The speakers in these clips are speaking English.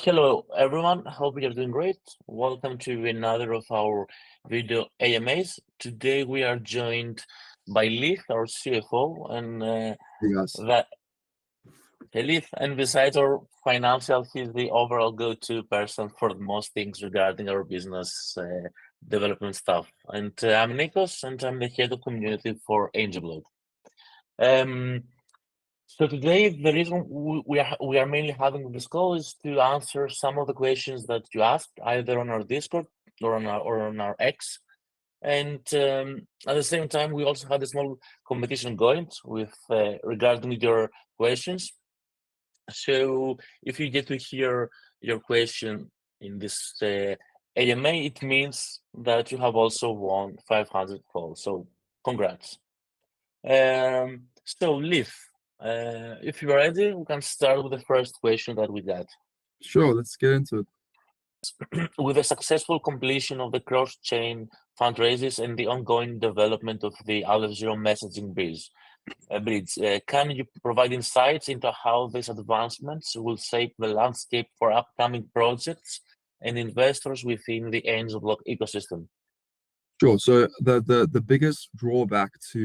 Hello, everyone. Hope you're doing great. Welcome to another of our video AMAs. Today we are joined by Leith, our CFO, and Hey guys. that Leith. And besides our financial, he's the overall go-to person for most things regarding our business development stuff. And I'm Nikos, and I'm the head of community for AngelBlock. Um, So today, the reason we are mainly having this call is to answer some of the questions that you asked, either on our Discord or on our X. And at the same time, we also had a small competition going with regarding your questions. So if you get to hear your question in this AMA, it means that you have also won 500 calls. So congrats. So Liv, if you're ready, we can start with the first question that we got. Sure, let's get into it. With the successful completion of the cross-chain fundraisers and the ongoing development of the Aleph Zero messaging bridge, can you provide insights into how these advancements will shape the landscape for upcoming projects and investors within the AngelBlock ecosystem? Sure. So the biggest drawback to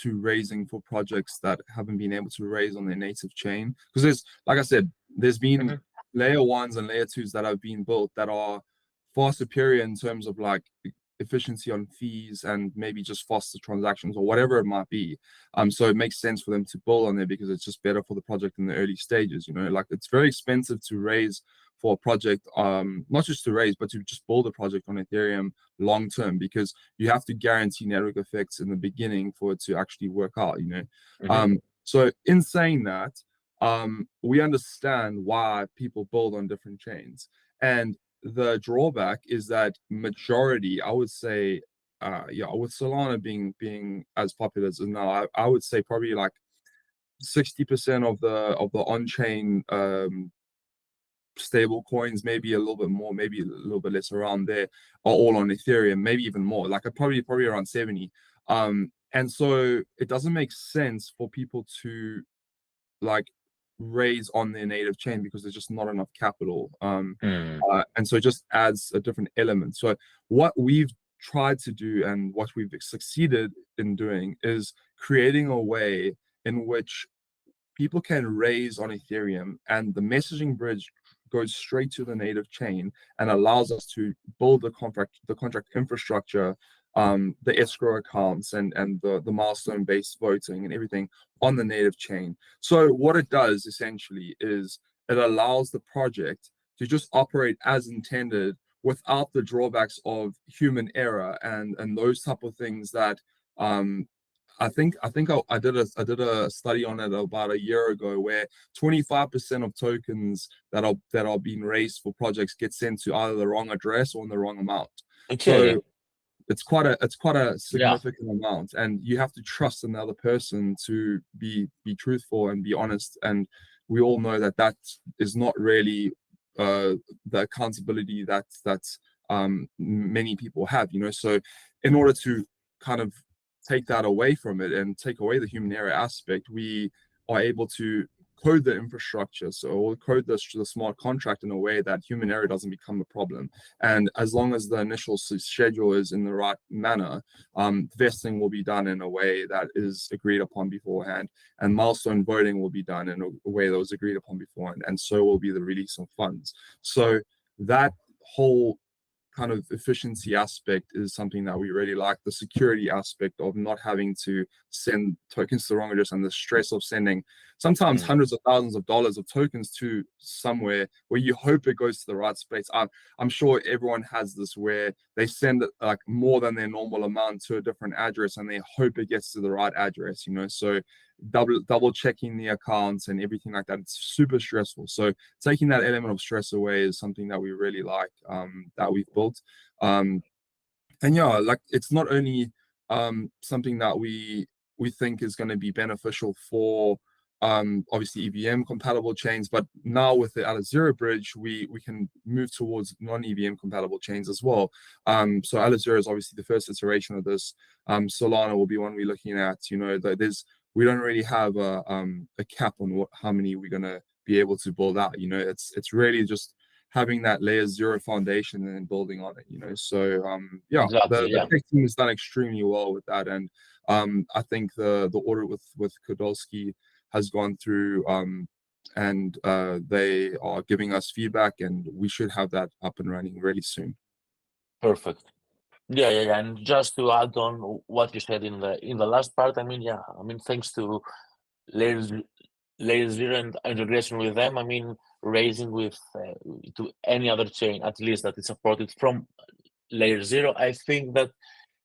raising for projects that haven't been able to raise on their native chain, because there's, like I said, there's been layer ones and layer twos that have been built that are far superior in terms of like efficiency on fees and maybe just faster transactions or whatever it might be. So it makes sense for them to build on there because it's just better for the project in the early stages. You know, like it's very expensive to raise for a project, not just to raise, but to just build a project on Ethereum long term, because you have to guarantee network effects in the beginning for it to actually work out, you know. So in saying that, we understand why people build on different chains, and the drawback is that majority, I would say, yeah, with Solana being as popular as it is now, I would say probably like 60% of the on-chain stable coins, maybe a little bit more, maybe a little bit less, around there, are all on Ethereum, maybe even more, like probably around 70. And so it doesn't make sense for people to like raise on their native chain because there's just not enough capital. And so it just adds a different element. So what we've tried to do and what we've succeeded in doing is creating a way in which people can raise on Ethereum, and the messaging bridge goes straight to the native chain and allows us to build the contract infrastructure, the escrow accounts, and the milestone-based voting and everything on the native chain. So what it does essentially is it allows the project to just operate as intended without the drawbacks of human error and those type of things that I think I did a study on it about a year ago, where 25% of tokens that are being raised for projects get sent to either the wrong address or in the wrong amount. Okay. So it's quite a significant amount, and you have to trust another person to be truthful and be honest. And we all know that that is not really the accountability that many people have, you know. So in order to kind of take that away from it and take away the human error aspect, we are able to code the infrastructure, so we'll code the smart contract in a way that human error doesn't become a problem. And as long as the initial schedule is in the right manner, vesting will be done in a way that is agreed upon beforehand, and milestone voting will be done in a way that was agreed upon beforehand, and so will be the release of funds. So that whole kind of efficiency aspect is something that we really like. The security aspect of not having to send tokens to the wrong address, and the stress of sending sometimes hundreds of thousands of dollars of tokens to somewhere where you hope it goes to the right space. I'm sure everyone has this, where they send like more than their normal amount to a different address and they hope it gets to the right address, you know. So double checking the accounts and everything like that, it's super stressful. So taking that element of stress away is something that we really like, that we've built. And yeah, like it's not only something that we think is going to be beneficial for obviously EVM compatible chains, but now with the Aleph Zero bridge, we can move towards non-EVM compatible chains as well. So Aleph Zero is obviously the first iteration of this. Solana will be one we're looking at. You know, we don't really have a cap on how many we're gonna be able to build out. It's really just having that layer 0 foundation and then building on it. So yeah, Exactly. the Yeah. tech team has done extremely well with that, and I think the audit with Kodolsky has gone through, and they are giving us feedback, and we should have that up and running really soon. Perfect. Yeah. And just to add on what you said in the last part, I mean, thanks to layers layer 0 and integration with them, I mean, raising with to any other chain, at least that is supported from layer 0, I think that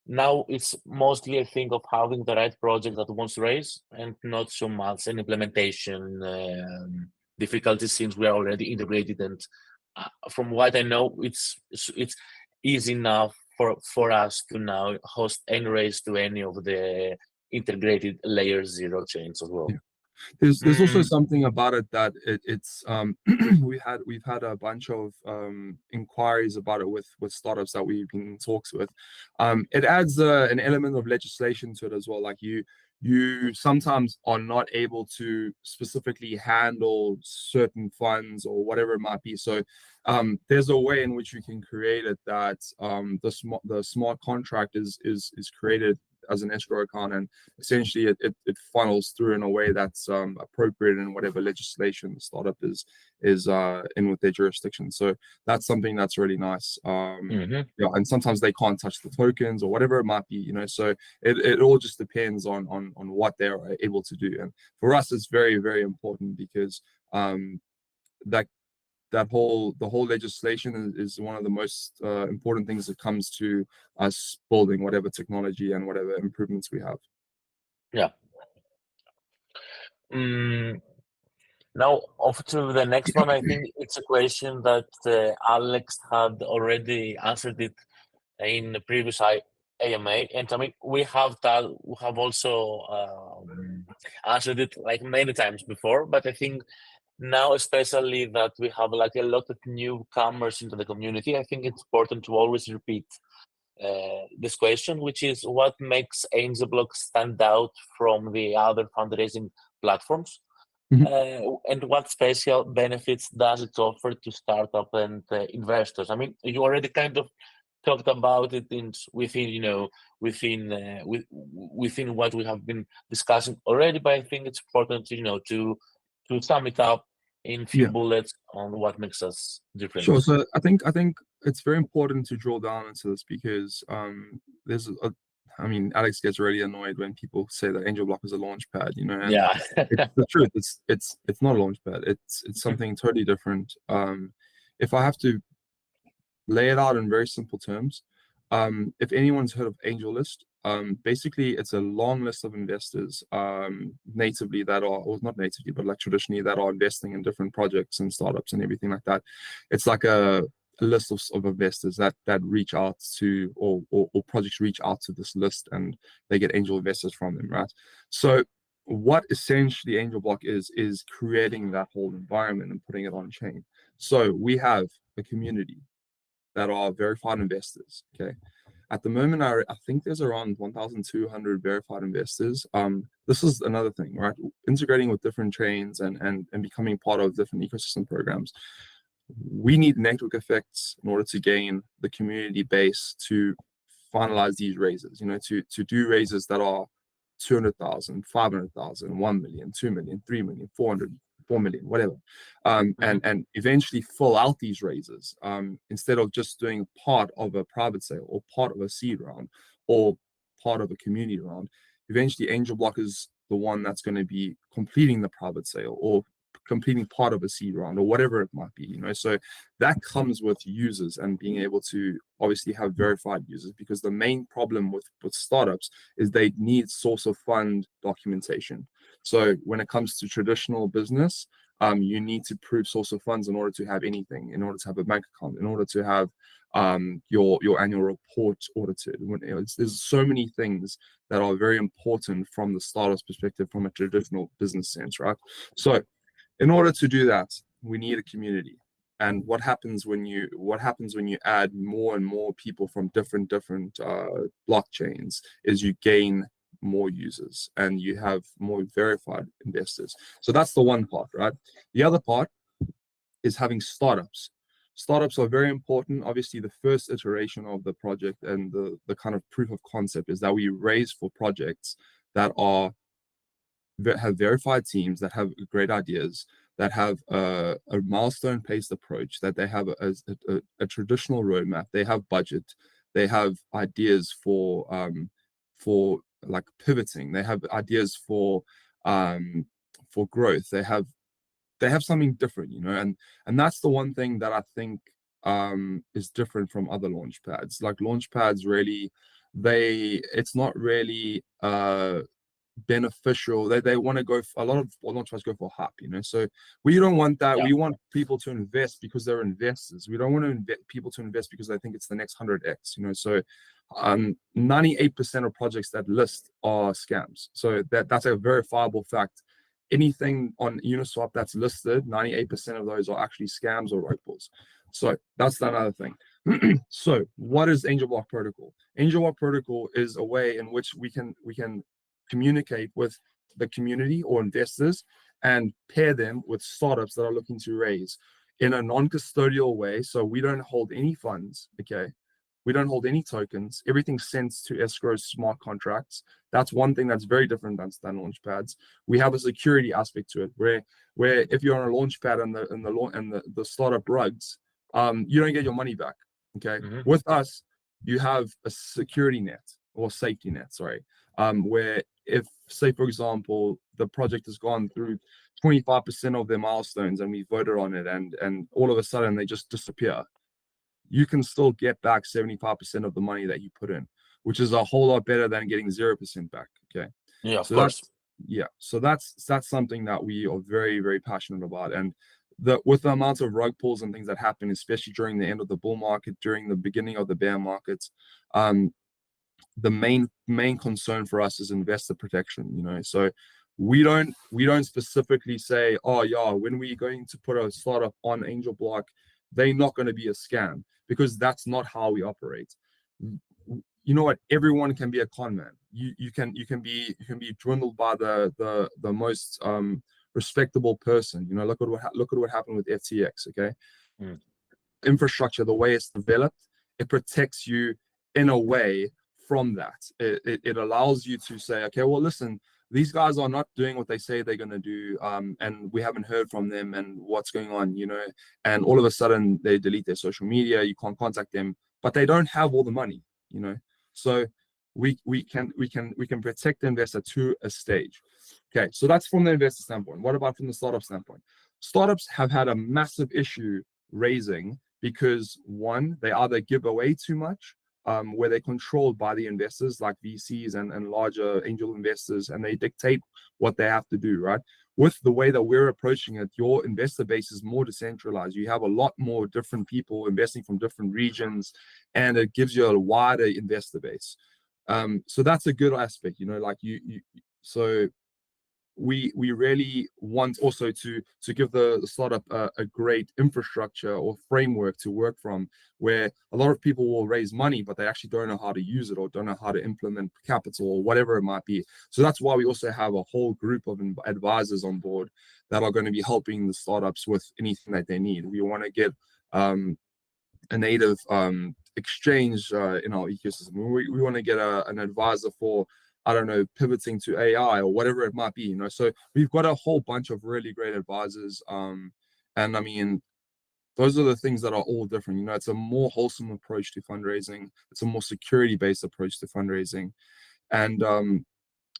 now it's mostly a thing of having the right project that wants to raise, and not so much an implementation difficulties, since we are already integrated. And from what I know, it's easy enough for us to now host any raise to any of the integrated layer 0 chains as well. Yeah. There's also something about it that it's we've had a bunch of inquiries about it with startups that we've been in talks with. It adds an element of legislation to it as well. Like you sometimes are not able to specifically handle certain funds or whatever it might be. So there's a way in which you can create it that the smart contract is created as an escrow account, and essentially it funnels through in a way that's appropriate in whatever legislation the startup is in with their jurisdiction. So that's something that's really nice. Yeah, and sometimes they can't touch the tokens or whatever it might be, so it all just depends on what they're able to do. And for us, it's very, very important, because the whole legislation is one of the most important things that comes to us building whatever technology and whatever improvements we have. Yeah. Now, off to the next one. I think it's a question that Alex had already answered it in the previous AMA, and I mean, we have also answered it like many times before, but I think now, especially that we have like a lot of newcomers into the community, I think it's important to always repeat this question, which is what makes AngelBlock stand out from the other fundraising platforms, and what special benefits does it offer to startup and investors? I mean, you already kind of talked about it within what we have been discussing already, but I think it's important to sum it up in few bullets on what makes us different. Sure. So I think it's very important to drill down into this, because I mean, Alex gets really annoyed when people say that AngelBlock is a launch pad, and Yeah. it's the truth. It's not a launch pad. It's something totally different. If I have to lay it out in very simple terms, if anyone's heard of AngelList, basically it's a long list of investors, natively that are, or not natively, but like traditionally, that are investing in different projects and startups and everything like that. It's like a list of investors that reach out to, or projects reach out to this list, and they get angel investors from them, right? So what essentially AngelBlock is creating that whole environment and putting it on chain. So we have a community that are verified investors. Okay. At the moment, I think there's around 1,200 verified investors. This is another thing, right? Integrating with different chains and becoming part of different ecosystem programs. We need network effects in order to gain the community base to finalize these raises, to do raises that are 200,000, 500,000, 1 million, 2 million, 3 million, 400, 4 million, whatever, and eventually fill out these raises, instead of just doing part of a private sale or part of a seed round or part of a community round. Eventually, AngelBlock is the one that's going to be completing the private sale or completing part of a seed round or whatever it might be, so that comes with users and being able to obviously have verified users, because the main problem with startups is they need source of fund documentation. So when it comes to traditional business, you need to prove source of funds in order to have anything, in order to have a bank account, in order to have your annual report audited. There's so many things that are very important from the startup's perspective, from a traditional business sense, right? So in order to do that, we need a community. And what happens when you add more and more people from different blockchains is you gain more users and you have more verified investors. So that's the one part, right? The other part is having startups. Startups are very important. Obviously, the first iteration of the project and the kind of proof of concept is that we raise for projects that have verified teams, that have great ideas, that have a milestone-paced approach, that they have a traditional roadmap, they have budget, they have ideas for like pivoting, they have ideas for growth, they have something different, and that's the one thing that I think is different from other launch pads. Like launch pads really, it's not really beneficial. They want to go a lot of launch pads go for hype, so we don't want that. Yeah. We want people to invest because they're investors. We don't want to people to invest because they think it's the next 100x, so 98% of projects that list are scams, so that's a verifiable fact. Anything on Uniswap that's listed, 98% of those are actually scams or rug pulls. So that's another thing. So what is AngelBlock Protocol? AngelBlock Protocol is a way in which we can communicate with the community or investors and pair them with startups that are looking to raise in a non-custodial way. So we don't hold any funds, okay? We don't hold any tokens. Everything's sent to escrow smart contracts. That's one thing that's very different than launch pads. We have a security aspect to it, where if you're on a launch pad and the startup rugs, you don't get your money back. Okay. Mm-hmm. With us, you have a security net or safety net, sorry, where if, say, for example, the project has gone through 25% of their milestones and we voted on it, and all of a sudden they just disappear, you can still get back 75% of the money that you put in, which is a whole lot better than getting 0% back. Okay. Yeah, of So course. that's something that we are very, very passionate about. And with the amount of rug pulls and things that happen, especially during the end of the bull market, during the beginning of the bear markets, the main concern for us is investor protection. So we don't specifically say, oh yeah, when we're going to put a startup on AngelBlock, they're not going to be a scam, because that's not how we operate. You know what? Everyone can be a con man. You can be dwindled by the most respectable person. Look at what happened with FTX. Okay. Infrastructure, the way it's developed, it protects you in a way from that. It allows you to say, okay, well, listen, these guys are not doing what they say they're going to do, and we haven't heard from them, and what's going on, and all of a sudden they delete their social media, you can't contact them, but they don't have all the money, so we can protect the investor to a stage. Okay, so that's from the investor standpoint. What about from the startup standpoint? Startups have had a massive issue raising because, one, they either give away too much, where they're controlled by the investors like VCs and larger angel investors, and they dictate what they have to do, right? With the way that we're approaching it, your investor base is more decentralized. You have a lot more different people investing from different regions, and it gives you a wider investor base. So that's a good aspect, so we really want also to give the startup a great infrastructure or framework to work from, where a lot of people will raise money, but they actually don't know how to use it or don't know how to implement capital or whatever it might be. So that's why we also have a whole group of advisors on board that are going to be helping the startups with anything that they need. We want to get a native exchange in our ecosystem. We want to get an advisor for, I don't know, pivoting to AI or whatever it might be, So we've got a whole bunch of really great advisors. And I mean, those are the things that are all different. It's a more wholesome approach to fundraising. It's a more security-based approach to fundraising. And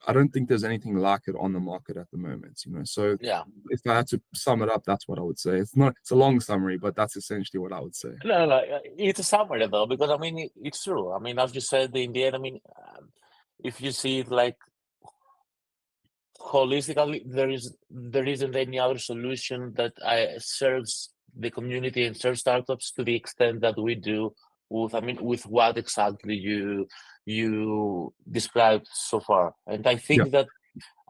I don't think there's anything like it on the market at the moment, So Yeah. if I had to sum it up, that's what I would say. It's a long summary, but that's essentially what I would say. No, it's a summary though, because I mean, it's true. I mean, as you said, in the end, I mean, if you see it like holistically, there isn't any other solution that serves the community and serves startups to the extent that we do with what exactly you described so far. And I think that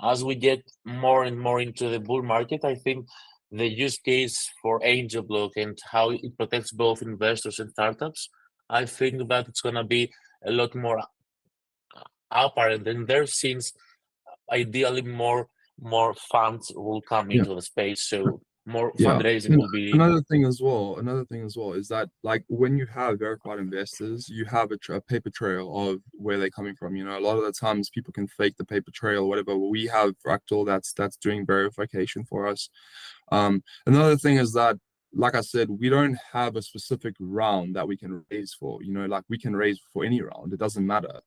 as we get more and more into the bull market, I think the use case for AngelBlock and how it protects both investors and startups, I think that it's going to be a lot more apparent in there, since ideally more funds will come Yeah. into the space, so more Yeah. fundraising And will be. another thing as well is that, like, when you have verified investors, you have a paper trail of where they're coming from. You know, a lot of the times people can fake the paper trail or whatever. But we have Fractal that's doing verification for us. Another thing is that, like I said, we don't have a specific round that we can raise for. You know, like, we can raise for any round. It doesn't matter.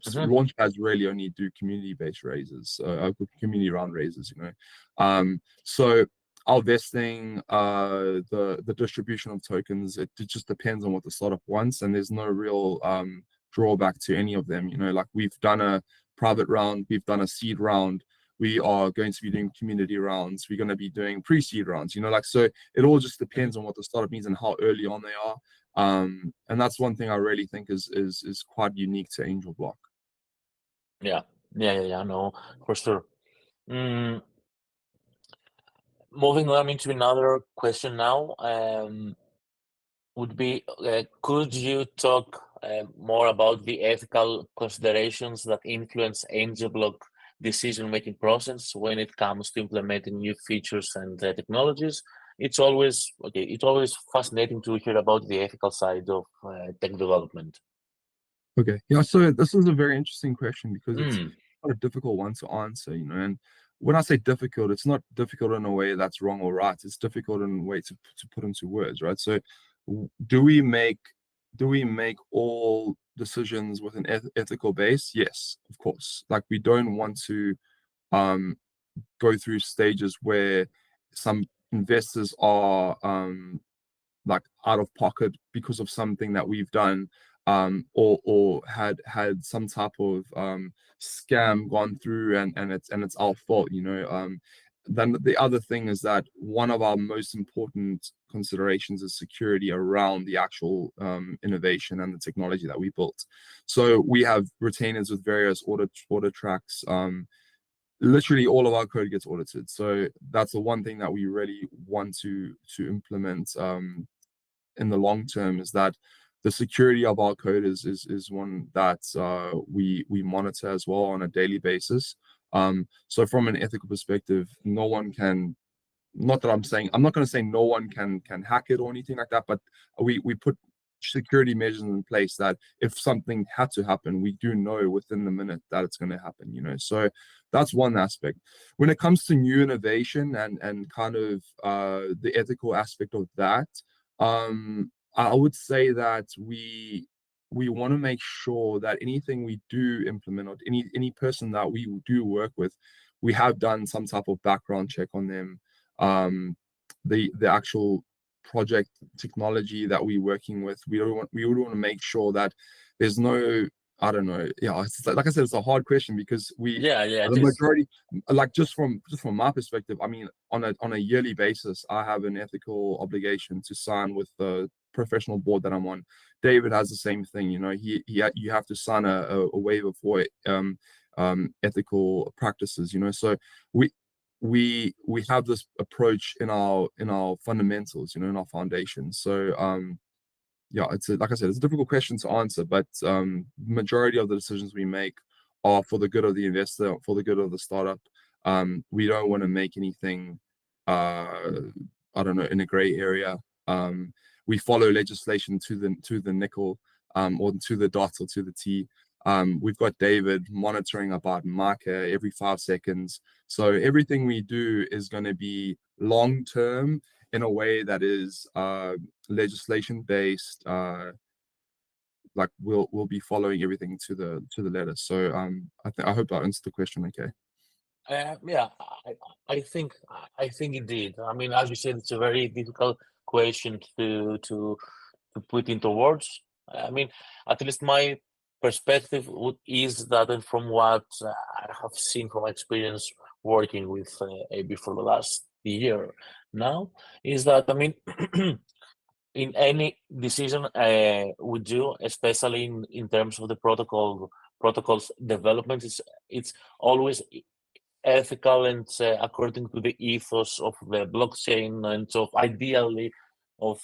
Mhm. Launchpads really only do community-based raises, community round raises, you know. So our vesting, the distribution of tokens, it just depends on what the startup wants, and there's no real drawback to any of them. You know, like, we've done a private round, we've done a seed round, we are going to be doing community rounds, we're going to be doing pre-seed rounds, you know, like, so it all just depends on what the startup needs and how early on they are. And that's one thing I really think is quite unique to AngelBlock. Yeah, no, for sure. Moving on into another question now, would be, could you talk more about the ethical considerations that influence AngelBlock decision-making process when it comes to implementing new features and technologies? It's always fascinating to hear about the ethical side of tech development. Okay. Yeah, so this is a very interesting question because it's Mm. quite a difficult one to answer, you know. And when I say difficult, it's not difficult in a way that's wrong or right. It's difficult in a way to put into words, right? So do we make all decisions with an ethical base? Yes, of course. Like, we don't want to um go through stages where some investors are like out of pocket because of something that we've done, or had some type of scam gone through, and it's our fault, you know. Then the other thing is that one of our most important considerations is security around the actual innovation and the technology that we built. So we have retainers with various audit tracks. Literally all of our code gets audited, so that's the one thing that we really want to implement in the long term, is that the security of our code is one that we monitor as well on a daily basis. So from an ethical perspective, no one can, not that I'm not going to say no one can hack it or anything like that, but we put security measures in place that if something had to happen, we do know within the minute that it's going to happen, you know. So that's one aspect. When it comes to new innovation and kind of the ethical aspect of that, I would say that we want to make sure that anything we do implement, or any person that we do work with, we have done some type of background check on them. The actual project technology that we're working with, we would want to make sure that there's no, I don't know, yeah, it's like I said, it's a hard question because Yeah, the it is. majority, like, just from my perspective, I mean, on a yearly basis, I have an ethical obligation to sign with the professional board that I'm on. David has the same thing, you know. You have to sign a waiver for ethical practices, you know. So we we have this approach in our fundamentals, you know, in our foundation. So yeah, like I said, it's a difficult question to answer, but majority of the decisions we make are for the good of the investor, for the good of the startup. We don't want to make anything, I don't know, in a gray area. We follow legislation to the nickel, or to the dot or to the T. We've got David monitoring about marker every 5 seconds. So everything we do is going to be long term in a way that is legislation based. Like, we'll be following everything to the letter. So I hope I answered the question okay. Yeah, I think it did. I mean, as you said, it's a very difficult question to put into words. I mean, at least my perspective is that, and from what I have seen from experience working with AB for the last year now, is that, I mean, in any decision we do, especially in terms of the protocols development, it's always ethical and according to the ethos of the blockchain, and of ideally of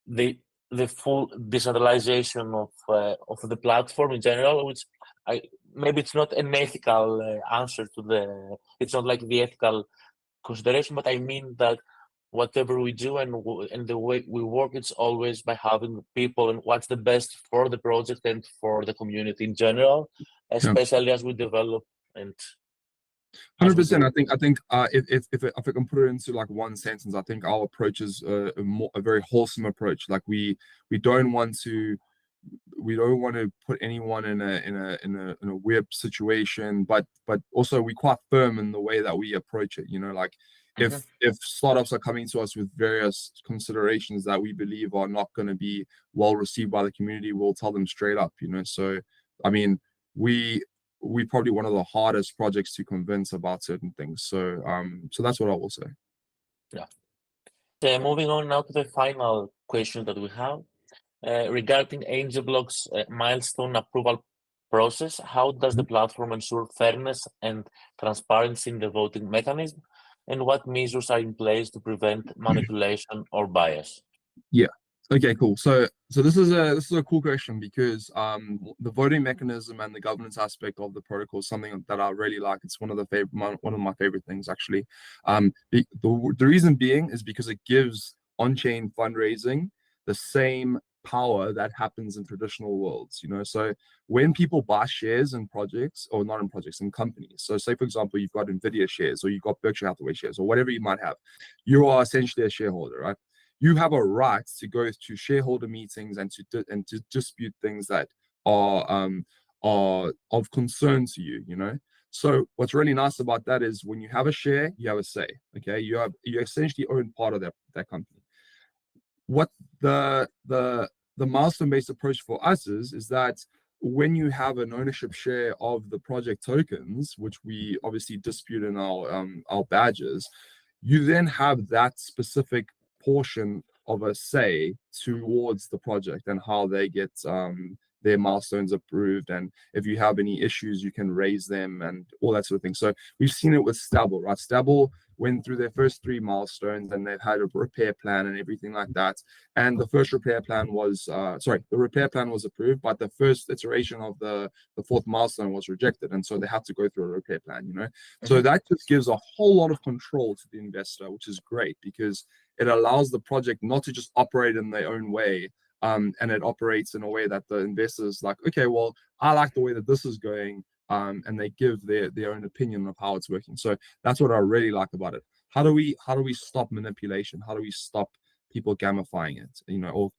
the the full decentralization of the platform in general, which maybe it's not an ethical answer to it's not like the ethical consideration, but I mean that whatever we do and the way we work, it's always by having people and what's the best for the project and for the community in general, Yeah. especially as we develop and as we 100%. grow. I think if I can put it into like one sentence, I think our approach is a very wholesome approach. Like we don't want to we don't want to put anyone in a weird situation, but also we're quite firm in the way that we approach it. You know, like Mhm. if startups are coming to us with various considerations that we believe are not going to be well received by the community, we'll tell them straight up. You know, so I mean, we probably one of the hardest projects to convince about certain things. So that's what I will say. Yeah. Moving on now to the final question that we have. Regarding AngelBlock's milestone approval process, how does the platform ensure fairness and transparency in the voting mechanism? And what measures are in place to prevent manipulation or bias? Yeah. Okay, cool. So this is a cool question because the voting mechanism and the governance aspect of the protocol is something that I really like. It's one of my favorite things actually. The reason being is because it gives on-chain fundraising the same power that happens in traditional worlds. You know, so when people buy shares in projects or not in projects in companies, so say for example you've got Nvidia shares or you've got Berkshire Hathaway shares or whatever you might have, you are essentially a shareholder, right? You have a right to go to shareholder meetings and to dispute things that are of concern to you. You know, so what's really nice about that is when you have a share, you have a say. Okay, you essentially own part of that company. What the milestone based approach for us is that when you have an ownership share of the project tokens, which we obviously dispute in our badges, you then have that specific portion of a say towards the project and how they get their milestones approved, and if you have any issues you can raise them and all that sort of thing. So we've seen it with Stable, right? Stable went through their first 3 milestones and they've had a repair plan and everything like that, and the first repair plan was the repair plan was approved, but the first iteration of the 4th milestone was rejected, and so they had to go through a repair plan. You know, so that just gives a whole lot of control to the investor, which is great because it allows the project not to just operate in their own way, and it operates in a way that the investors like, okay, well, I like the way that this is going, and they give their own opinion of how it's working. So that's what I really like about it. How do we stop manipulation? How do we stop people gamifying it? You know,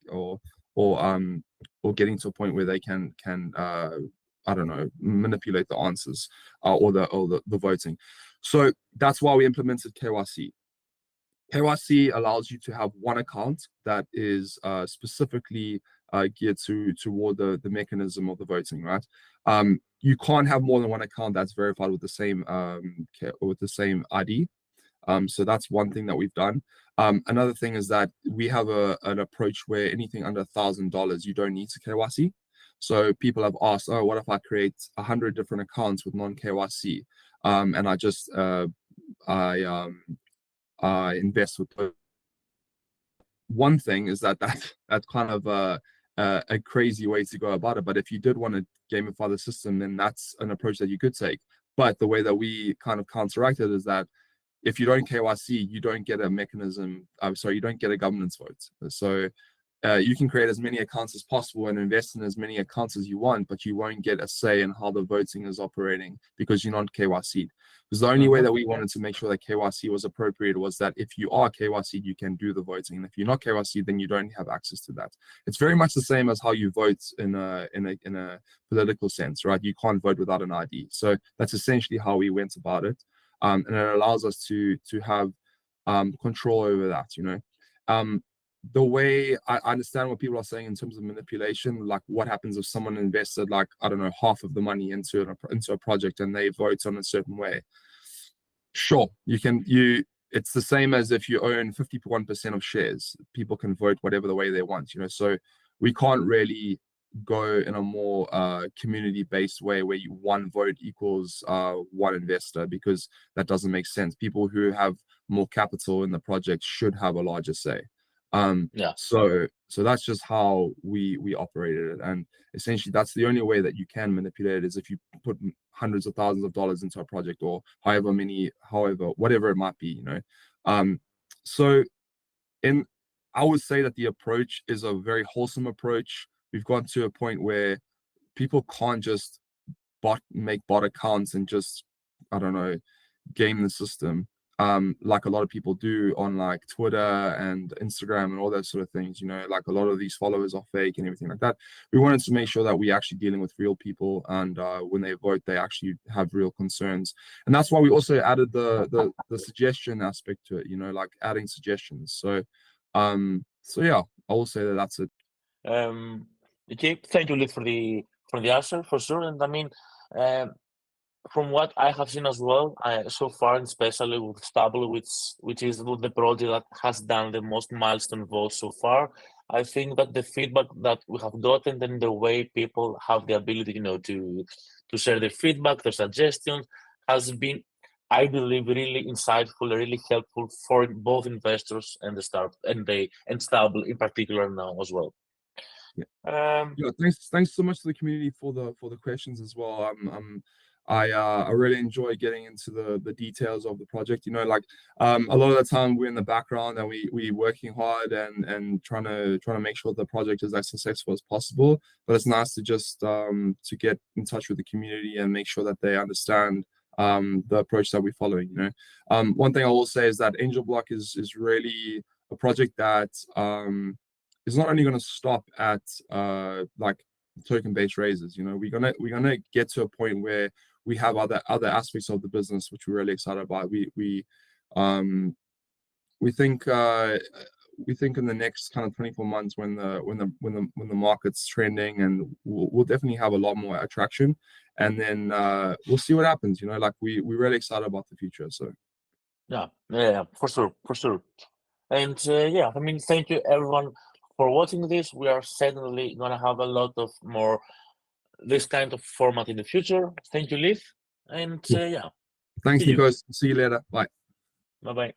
or getting to a point where they can I don't know, manipulate the answers or the voting. So that's why we implemented KYC. KYC allows you to have one account that is specifically geared toward the mechanism of the voting, right? You can't have more than one account that's verified with the same ID. So that's one thing that we've done. Another thing is that we have an approach where anything under $1,000 you don't need to KYC. So people have asked, oh, what if I create 100 different accounts with non KYC, and I just invest with those. One thing is that's kind of a crazy way to go about it. But if you did want to gamify the system, then that's an approach that you could take. But the way that we kind of counteract it is that if you don't KYC, you don't get a mechanism. I'm sorry, you don't get a governance vote. So you can create as many accounts as possible and invest in as many accounts as you want, but you won't get a say in how the voting is operating because you're not KYC'd. Because the only way that we wanted to make sure that KYC was appropriate was that if you are KYC'd, you can do the voting. And if you're not KYC'd, then you don't have access to that. It's very much the same as how you vote in a political sense, right? You can't vote without an ID. So that's essentially how we went about it. And it allows us to have control over that, you know. The way I understand what people are saying in terms of manipulation, like what happens if someone invested like, I don't know, half of the money into a project and they vote on a certain way. Sure, it's the same as if you own 51% of shares. People can vote whatever the way they want, you know. So we can't really go in a more community-based way where one vote equals one investor, because that doesn't make sense. People who have more capital in the project should have a larger say. Yeah. So that's just how we operated it, and essentially that's the only way that you can manipulate it, is if you put hundreds of thousands of dollars into a project, or whatever it might be, so in I would say that the approach is a very wholesome approach. We've gotten to a point where people can't just make bot accounts and just, I don't know, game the system, like a lot of people do on like Twitter and Instagram and all those sort of things. Like a lot of these followers are fake and everything like that. We wanted to make sure that we actually dealing with real people, and when they vote, they actually have real concerns. And that's why we also added the suggestion aspect to it, like adding suggestions. So yeah, I will say that that's it. Okay, thank you, Lee, for the answer, for sure. And I mean, from what I have seen as well, so far, and especially with Stable, which is the project that has done the most milestone votes so far, I think that the feedback that we have gotten and the way people have the ability, to share their feedback, their suggestions, has been, I believe, really insightful, really helpful for both investors and and Stable in particular now as well. Yeah. Thanks so much to the community for the questions as well. I really enjoy getting into the details of the project. Like a lot of the time we're in the background and we working hard and trying to make sure the project is as successful as possible. But it's nice to just to get in touch with the community and make sure that they understand the approach that we're following. One thing I will say is that AngelBlock is really a project that is not only going to stop at like token-based raises. We're gonna get to a point where we have other aspects of the business which we're really excited about. We think in the next kind of 24 months, when the market's trending, and we'll definitely have a lot more attraction, and then we'll see what happens. Like we're really excited about the future. So yeah, for sure. And yeah, I mean, thank you everyone for watching this. We are certainly gonna have a lot of more this kind of format in the future. Thank you, Liv. And yeah, thanks, Nikos. See you later. Bye. Bye.